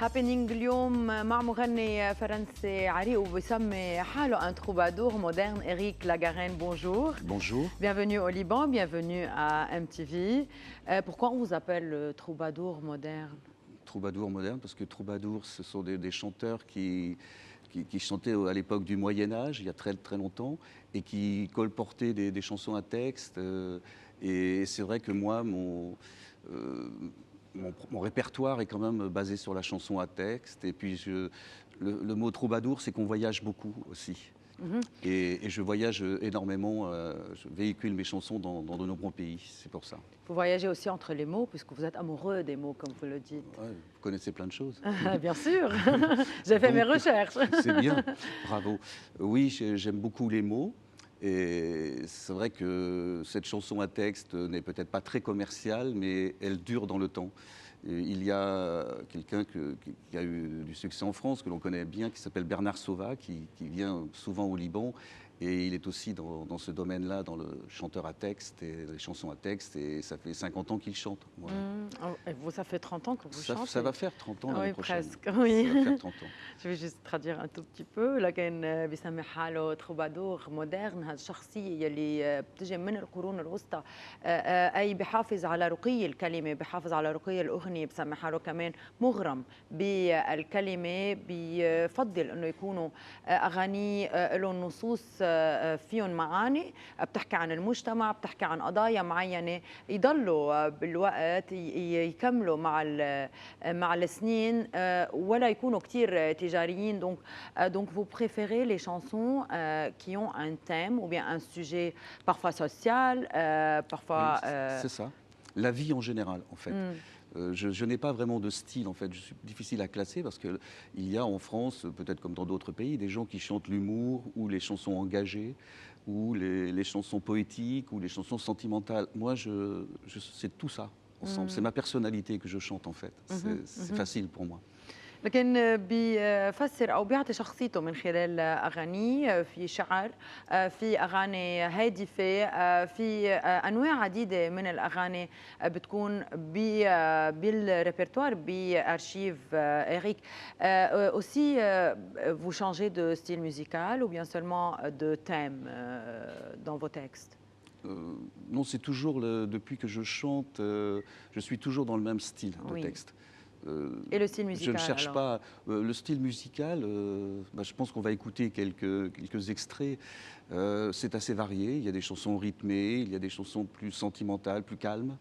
هابينينج اليوم مع مغني فرنسي عريق وبيسمي حاله un troubadour moderne, Éric Lagarenne. Bonjour. Bonjour. Bienvenue au Liban, bienvenue à MTV. Pourquoi on vous appelle le troubadour moderne? Troubadour moderne, parce que troubadour, ce sont des chanteurs qui chantaient à l'époque du Moyen-Âge, il y a très, très longtemps, et qui colportaient des chansons à texte. Et c'est vrai que moi, mon répertoire est quand même basé sur la chanson à texte. Et puis, le mot troubadour, c'est qu'on voyage beaucoup aussi. Et je voyage énormément, je véhicule mes chansons dans de nombreux pays, c'est pour ça. Vous voyagez aussi entre les mots, puisque vous êtes amoureux des mots, comme vous le dites. Ouais, vous connaissez plein de choses. Bien sûr, j'ai fait mes recherches. C'est bien, bravo. Oui, j'aime beaucoup les mots. Et c'est vrai que cette chanson à texte n'est peut-être pas très commerciale, mais elle dure dans le temps. Et il y a quelqu'un qui a eu du succès en France, que l'on connaît bien, qui s'appelle Bernard Sauvat, qui vient souvent au Liban. Et il est aussi dans ce domaine-là, dans le chanteur à texte et les chansons à texte. Et ça fait 50 ans qu'il chante. Voilà. Et vous, ça fait 30 ans que vous chantez? Ça va faire 30 ans l'année prochaine. Presque, oui. Ça va faire 30 ans. Je vais juste traduire un tout petit peu. لكن بيسمي حاله troubadour moderne. هذه الشخصية يلي بتجي من القرون الوسطى، أي بحافظ على رقي الكلمة، بحافظ على رقي الأغنية. بسمي حاله كمان مغرم بالكلمة، بفضل إنه يكونوا أغاني لهم نصوص فيهم معاني، بتحكي عن المجتمع، بتحكي عن قضايا معينة، يضلوا بالوقت يكملوا مع السنين ولا يكونوا كتير تجاريين. Donc vous préférez les chansons qui ont un thème ou bien un sujet parfois social, parfois... Oui, c'est ça. La vie en général, en fait. Je n'ai pas vraiment de style, en fait. Je suis difficile à classer parce qu'il y a en France, peut-être comme dans d'autres pays, des gens qui chantent l'humour ou les chansons engagées ou les chansons poétiques ou les chansons sentimentales. Moi, c'est tout ça ensemble. C'est ma personnalité que je chante, en fait. C'est facile pour moi. لكن بيفسر أو بيعطي شخصيته من خلال أغانيه، في شعر، في أغاني هادفة، في أنواع عديدة من الأغاني بتكون بالريpertoire بأرشيف إريك. Aussi, vous changez de style musical ou bien seulement de thème dans vos textes? Non, c'est toujours, depuis que je chante, je suis toujours dans le même style de texte. Et le style musical? Je ne cherche pas le style musical. Je pense qu'on va écouter quelques extraits. C'est assez varié. Il y a des chansons rythmées, il y a des chansons plus sentimentales, plus calmes.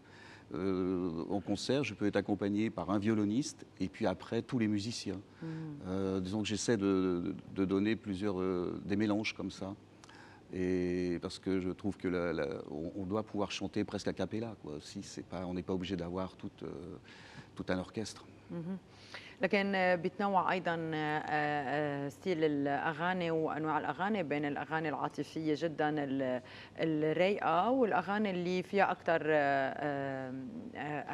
En concert, je peux être accompagné par un violoniste et puis après tous les musiciens. Disons que j'essaie de donner des mélanges comme ça. Et parce que je trouve que on doit pouvoir chanter presque a cappella, quoi. Si on n'est pas obligé d'avoir tout un orchestre. لكن بيتنوع أيضا ستيل الأغاني وأنواع الأغاني بين الأغاني العاطفية جدا الرايقة والأغاني اللي فيها أكثر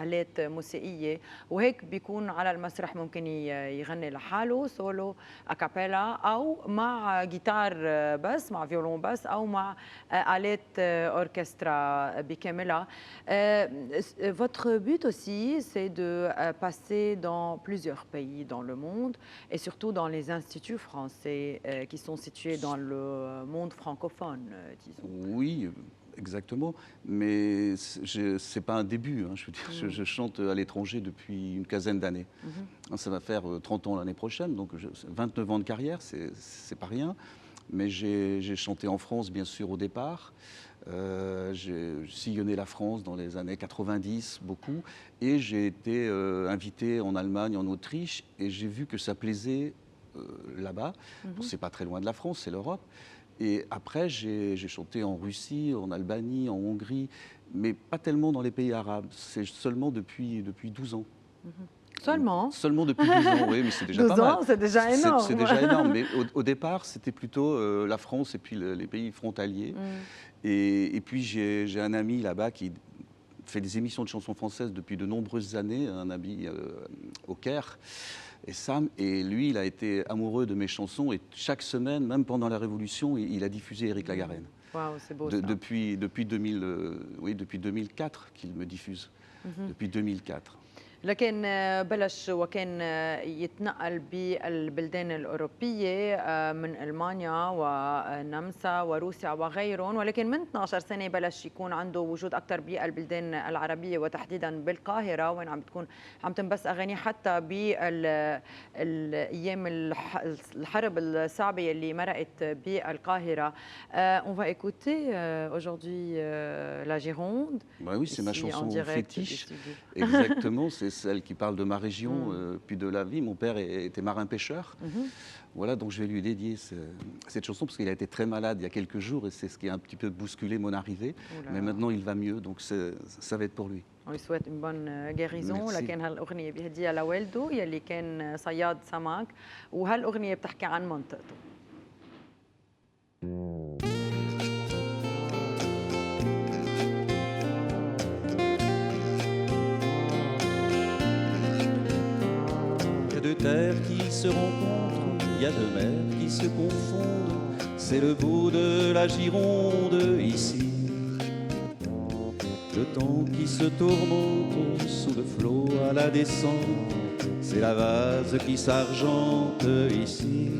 آلات موسيقية، وهيك بيكون على المسرح ممكن يغني لحاله سولو أكابيلا أو مع جيتار بس، مع فيولون بس، أو مع آلات أوركسترا بكاملها. Votre but aussi, c'est de passer dans plusieurs pays dans le monde et surtout dans les instituts français qui sont situés dans le monde francophone, disons. Oui, exactement, mais ce n'est pas un début. Hein, je veux dire, je chante à l'étranger depuis une quinzaine d'années. Ça va faire 30 ans l'année prochaine, donc 29 ans de carrière, c'est pas rien. Mais j'ai chanté en France, bien sûr, au départ. J'ai sillonné la France dans les années 90, beaucoup. Et j'ai été invité en Allemagne, en Autriche. Et j'ai vu que ça plaisait là-bas. Bon, c'est pas très loin de la France, c'est l'Europe. Et après, j'ai chanté en Russie, en Albanie, en Hongrie. Mais pas tellement dans les pays arabes. C'est seulement depuis 12 ans. Seulement? Seulement depuis 12 ans, oui, mais c'est déjà pas mal. 12 ans, c'est déjà énorme. C'est déjà énorme, mais au départ, c'était plutôt la France et puis les pays frontaliers. Et puis j'ai un ami là-bas qui fait des émissions de chansons françaises depuis de nombreuses années, un ami au Caire, et Sam, et lui, il a été amoureux de mes chansons, et chaque semaine, même pendant la Révolution, il a diffusé Éric Lagarenne. Waouh, c'est beau ça. Depuis 2004 qu'il me diffuse, depuis 2004. لكن بلش وكان يتنقل بالبلدان الأوروبية من ألمانيا والنمسا وروسيا وغيرهم، ولكن من 12 سنة بلش يكون عنده وجود أكثر بالبلدان العربية وتحديدا بالقاهرة، وين عم تنبث أغاني حتى بالأيام الحرب الصعبة اللي مرقت بالقاهرة. On va écouter aujourd'hui la Gironde. Bah oui, c'est ma Ici, chanson en direct du fétiche. studio. Exactement, c'est celle qui parle de ma région, puis de la vie. Mon père était marin-pêcheur. Voilà, donc je vais lui dédier cette chanson parce qu'il a été très malade il y a quelques jours et c'est ce qui a un petit peu bousculé mon arrivée. Mais maintenant, il va mieux, donc ça va être pour lui. On lui souhaite une bonne guérison. Merci. لكن هالأغنية بيهديها لوالده يلي كان صياد سمك، وهالأغنية بتحكي عن منطقته. Il y a deux terres qui se rencontrent, il y a deux mers qui se confondent, c'est le bout de la Gironde ici. Le temps qui se tourmente sous le flot à la descente, c'est la vase qui s'argente ici.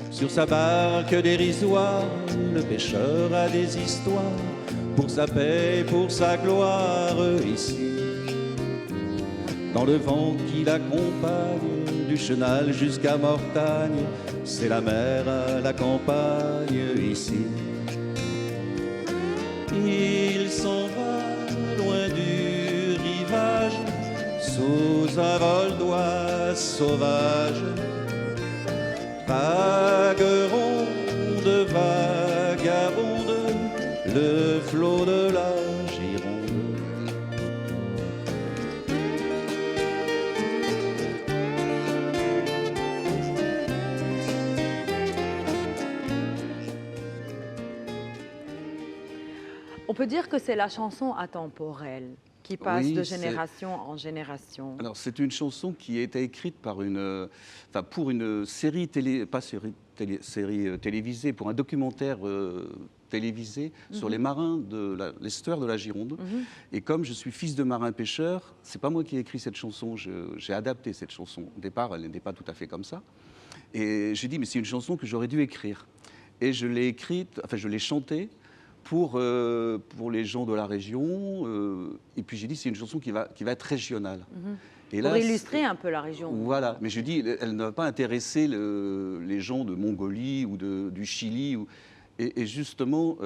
Sur sa barque dérisoire, le pêcheur a des histoires, pour sa paix, pour sa gloire ici. Dans le vent qui l'accompagne, du Chenal jusqu'à Mortagne, c'est la mer à la campagne ici. Il s'en va loin du rivage, sous un vol d'oie sauvage. Vague ronde, vagabonde, le flot de la Gironde. On peut dire que c'est la chanson atemporelle qui passe Oui, de génération en génération. Alors, c'est une chanson qui a été écrite pour une série série télévisée, pour un documentaire télévisé sur les marins de l'estuaire de la Gironde. Et comme je suis fils de marin-pêcheur, c'est pas moi qui ai écrit cette chanson, j'ai adapté cette chanson. Au départ, elle n'était pas tout à fait comme ça. Et j'ai dit, mais c'est une chanson que j'aurais dû écrire. Et je l'ai écrite, enfin, je l'ai chantée pour les gens de la région. Et puis j'ai dit, c'est une chanson qui va être régionale. Et Pour là, illustrer un peu la région. voilà, mais je dis, elle ne va pas intéresser les gens de Mongolie ou du Chili. Et justement,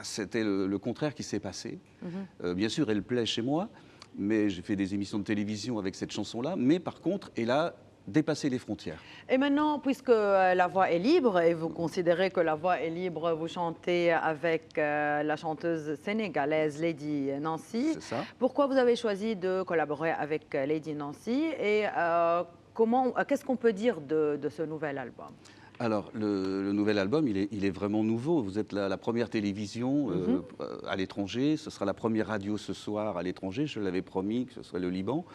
c'était le contraire qui s'est passé. Bien sûr, elle plaît chez moi, mais j'ai fait des émissions de télévision avec cette chanson-là. Mais par contre, elle a dépassé les frontières. Et maintenant, puisque la voix est libre, et vous considérez que la voix est libre, vous chantez avec la chanteuse sénégalaise Lady Nancy. C'est ça. Pourquoi vous avez choisi de collaborer avec Lady Nancy et qu'est-ce qu'on peut dire de ce nouvel album? Alors, le nouvel album, il est vraiment nouveau. Vous êtes la première télévision à l'étranger. Ce sera la première radio ce soir à l'étranger. Je l'avais promis que ce soit le Liban.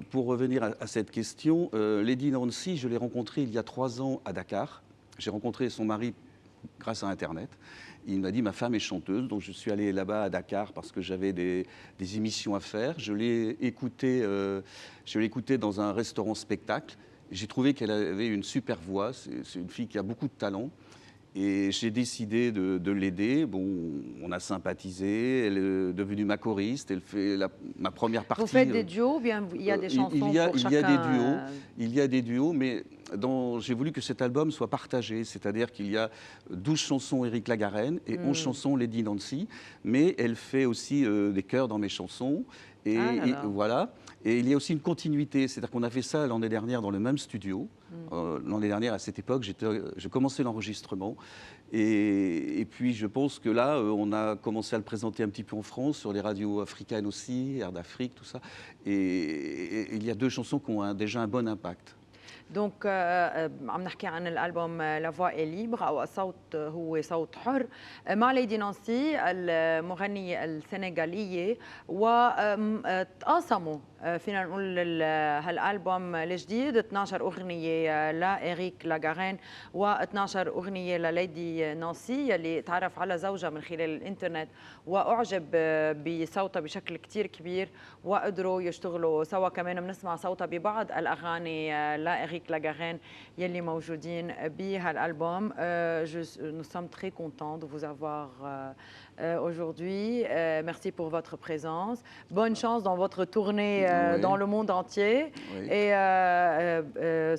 Pour revenir à cette question, Lady Nancy, je l'ai rencontrée il y a 3 ans à Dakar. J'ai rencontré son mari grâce à Internet. Il m'a dit, ma femme est chanteuse, donc je suis allé là-bas à Dakar parce que j'avais des émissions à faire. Je l'ai écoutée dans un restaurant spectacle. J'ai trouvé qu'elle avait une super voix. C'est une fille qui a beaucoup de talent. Et j'ai décidé de l'aider. Bon, on a sympathisé. Elle est devenue ma choriste. Elle fait ma première partie. Vous faites des duos ou bien il y a des chansons pour chacun? Il y a des duos, mais j'ai voulu que cet album soit partagé. C'est-à-dire qu'il y a 12 chansons Éric Lagarenne et 11 chansons Lady Nancy. Mais elle fait aussi des chœurs dans mes chansons. Et voilà. Et il y a aussi une continuité, c'est-à-dire qu'on a fait ça l'année dernière dans le même studio. L'année dernière, à cette époque, je commençais l'enregistrement. Et puis, je pense que là, on a commencé à le présenter un petit peu en France, sur les radios africaines aussi, Air d'Afrique, tout ça. Et il y a 2 chansons qui ont déjà un bon impact. دونك عم نحكي عن الالبوم لا فوا اي ليبر او الصوت هو صوت حر مع ليدي نانسي المغنيه السنغاليه، وتقاسموا فينا نقول هالالبوم الجديد 12 اغنيه لإريك لاغارين و12 اغنيه لليدي نانسي يلي تعرف على زوجها من خلال الانترنت واعجب بصوتها بشكل كثير كبير وقدروا يشتغلوا سوا. كمان بنسمع صوتها ببعض الاغاني لإريك لاغارين يلي موجودين بهالالبوم. Nous sommes très contents de vous avoir aujourd'hui. Merci pour votre présence. Bonne chance dans votre tournée dans le monde entier. Oui. Et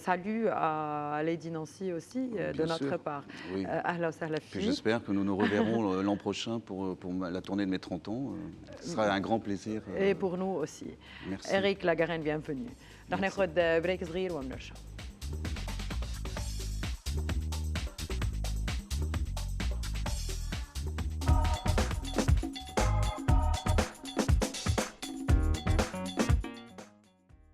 salut à Lady Nancy aussi de notre sûr. part. Oui. أهلا وسهلا Puis فيك. j'espère que nous nous reverrons l'an prochain pour la tournée de mes 30 ans. Ce sera un grand plaisir. Et pour nous aussi. Merci. Eric Lagarenne, bienvenue. رح Merci. ناخذ بريك صغير وبنرجع.